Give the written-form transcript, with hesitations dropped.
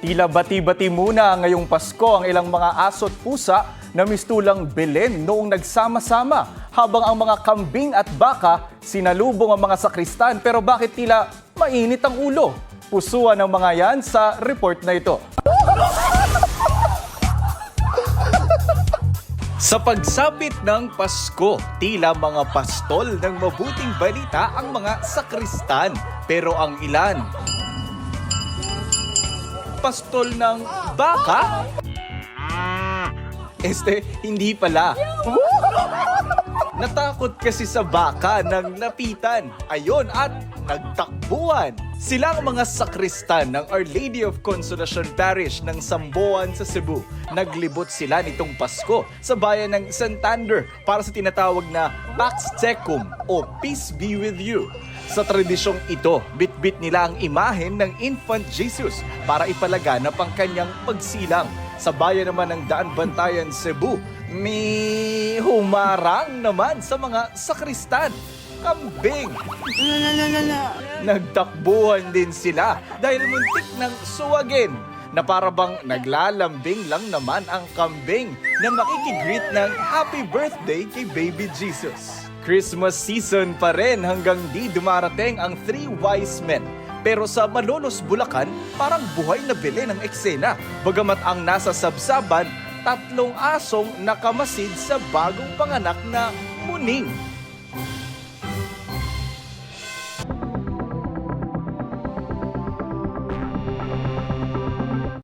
Tila bati-bati muna ngayong Pasko ang ilang mga aso't pusa na mistulang Belen noong nagsama-sama habang ang mga kambing at baka sinalubong ang mga sakristan. Pero bakit tila mainit ang ulo? Pusuan ng mga yan sa report na ito. Sa pagsapit ng Pasko, tila mga pastol ng mabuting balita ang mga sakristan. Pero ang ilan, pastol ng baka? Hindi pala. Natakot kasi sa baka nang lapitan. Ayon at nagtakbuhan. Sila ang mga sakristan ng Our Lady of Consolacion Parish ng Samboan sa Cebu. Naglibot sila nitong Pasko sa bayan ng Santander para sa tinatawag na Pax Tecum o Peace Be With You. Sa tradisyong ito, bit-bit nila ang imahen ng Infant Jesus para ipalaganap ang kanyang pagsilang. Sa bayan naman ng Daan Bantayan, Cebu, may humarang naman sa mga sakristan. Kambing. Nagtakbuhan din sila dahil muntik ng suwagin na para bang naglalambing lang naman ang kambing na makikigreet ng happy birthday kay baby Jesus. Christmas season pa rin hanggang di dumarating ang Three Wise Men. Pero sa Malolos, Bulacan, parang buhay na Belen ang eksena. Bagamat ang nasa sabsaban, 3 asong nakamasid sa bagong panganak na muning.